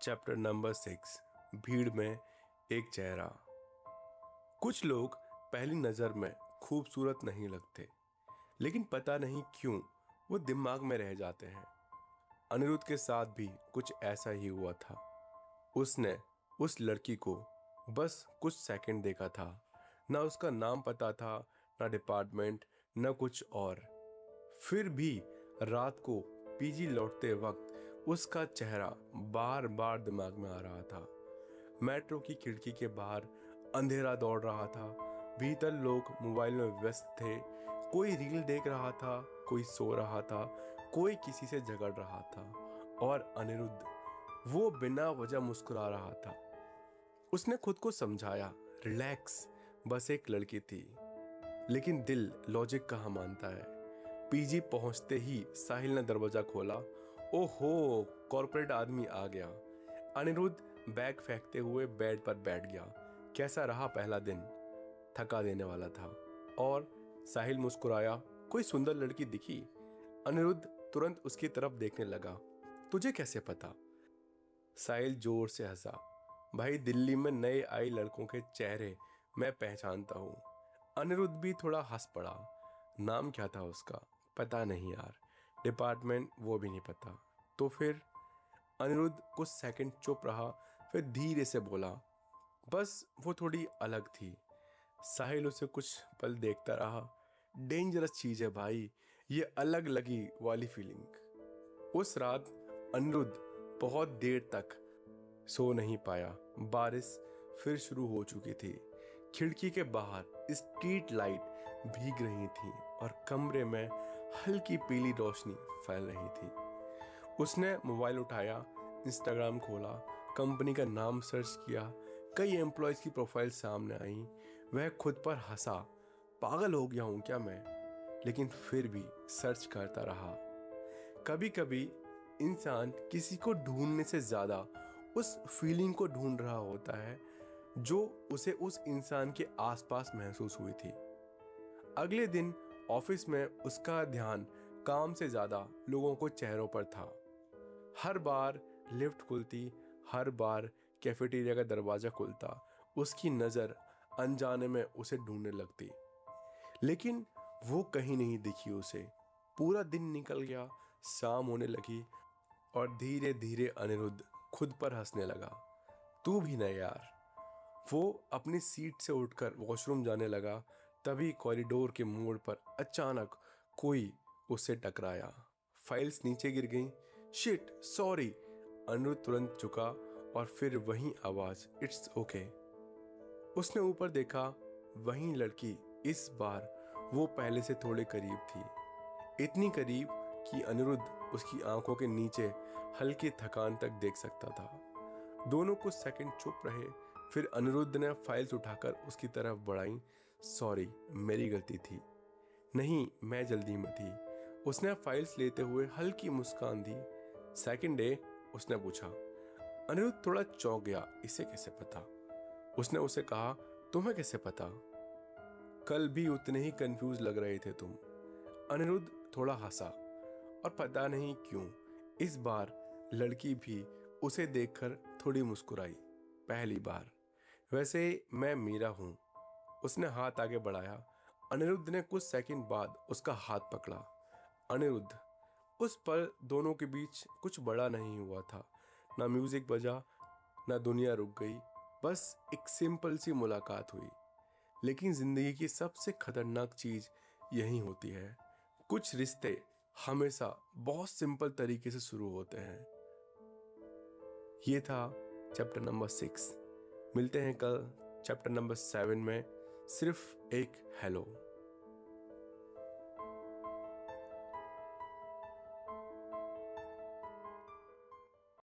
Chapter number 6। भीड़ में एक चेहरा। कुछ लोग पहली नज़र में खूबसूरत नहीं लगते, लेकिन पता नहीं क्यों वो दिमाग में रह जाते हैं। अनिरुद्ध के साथ भी कुछ ऐसा ही हुआ था। उसने उस लड़की को बस कुछ सेकंड देखा था। ना उसका नाम पता था, ना डिपार्टमेंट, ना कुछ और। फिर भी रात को पीजी लौटते वक्त उसका चेहरा बार बार दिमाग में आ रहा था। मेट्रो की खिड़की के बाहर अंधेरा दौड़ रहा था। भीतर लोग मोबाइल में व्यस्त थे। कोई रील देख रहा था, कोई सो रहा था, कोई किसी से झगड़ रहा था। और अनिरुद्ध, वो बिना वजह मुस्कुरा रहा था। उसने खुद को समझाया, रिलैक्स, बस एक लड़की थी। लेकिन दिल लॉजिक कहाँ मानता है। पीजी पहुंचते ही साहिल ने दरवाजा खोला। ओहो, कॉर्पोरेट आदमी आ गया। अनिरुद्ध बैग फेंकते हुए बेड पर बैठ गया। कैसा रहा पहला दिन? थका देने वाला था। और साहिल मुस्कुराया, कोई सुंदर लड़की दिखी? अनिरुद्ध तुरंत उसकी तरफ देखने लगा। तुझे कैसे पता? साहिल जोर से हंसा। भाई, दिल्ली में नए आए लड़कों के चेहरे मैं पहचानता हूँ। अनिरुद्ध भी थोड़ा हंस पड़ा। नाम क्या था उसका? पता नहीं यार। डिपार्टमेंट? वो भी नहीं पता। तो फिर? अनिरुद्ध कुछ सेकंड चुप रहा, फिर धीरे से बोला, बस वो थोड़ी अलग थी। साहिल उसे कुछ पल देखता रहा। डेंजरस चीज है भाई, ये अलग लगी वाली फीलिंग। उस रात अनिरुद्ध बहुत देर तक सो नहीं पाया। बारिश फिर शुरू हो चुकी थी। खिड़की के बाहर स्ट्रीट लाइट भीग रही थी और कमरे में हल्की पीली रोशनी फैल रही थी। उसने मोबाइल उठाया, इंस्टाग्राम खोला, कंपनी का नाम सर्च किया। कई एम्प्लॉयज़ की प्रोफाइल सामने आई। वह खुद पर हंसा, पागल हो गया हूँ क्या मैं? लेकिन फिर भी सर्च करता रहा। कभी कभी इंसान किसी को ढूंढने से ज़्यादा उस फीलिंग को ढूंढ रहा होता है जो उसे उस इंसान के आसपास महसूस हुई थी। अगले दिन ऑफिस में उसका ध्यान काम से ज़्यादा लोगों को चेहरों पर था। हर बार लिफ्ट खुलती, हर बार कैफेटेरिया का दरवाज़ा खुलता, उसकी नज़र अनजाने में उसे ढूंढने लगती। लेकिन वो कहीं नहीं दिखी उसे। पूरा दिन निकल गया, शाम होने लगी और धीरे धीरे अनिरुद्ध खुद पर हंसने लगा। तू भी ना यार। वो अपनी सीट से उठकर वॉशरूम जाने लगा। तभी कॉरिडोर के मोड़ पर अचानक कोई उससे टकराया। फाइल्स नीचे गिर गईं। Shit, sorry. अनिरुद्ध तुरंत झुका और फिर वही आवाज, इट्स ओके। उसने ऊपर देखा, वही लड़की। इस बार वो पहले से थोड़े करीब थी। इतनी करीब कि अनिरुद्ध उसकी आंखों के नीचे हल्की थकान तक देख सकता था। दोनों कुछ सेकंड चुप रहे। फिर अनिरुद्ध ने फाइल्स उठाकर उसकी तरफ बढ़ाई। सॉरी, मेरी गलती थी। नहीं, मैं जल्दी में थी। उसने फाइल्स लेते हुए हल्की मुस्कान दी। Second day? उसने पूछा। अनिरुद्ध थोड़ा चौंक गया। इसे कैसे पता? उसने उसे कहा, तुम्हें कैसे पता? कल भी उतने ही कंफ्यूज लग रहे थे तुम। अनिरुद्ध थोड़ा हंसा और पता नहीं क्यों इस बार लड़की भी उसे देखकर थोड़ी मुस्कुराई। पहली बार। वैसे मैं मीरा हूँ। उसने हाथ आगे बढ़ाया। अनिरुद्ध ने कुछ सेकंड बाद उसका हाथ पकड़ा। अनिरुद्ध, उस पल दोनों के बीच कुछ बड़ा नहीं हुआ था। ना म्यूजिक बजा, ना दुनिया रुक गई। बस एक सिंपल सी मुलाकात हुई। लेकिन जिंदगी की सबसे खतरनाक चीज यही होती है। कुछ रिश्ते हमेशा बहुत सिंपल तरीके से शुरू होते हैं। ये था चैप्टर नंबर 6। मिलते हैं कल चैप्टर नंबर 7 में। सिर्फ एक हेलो।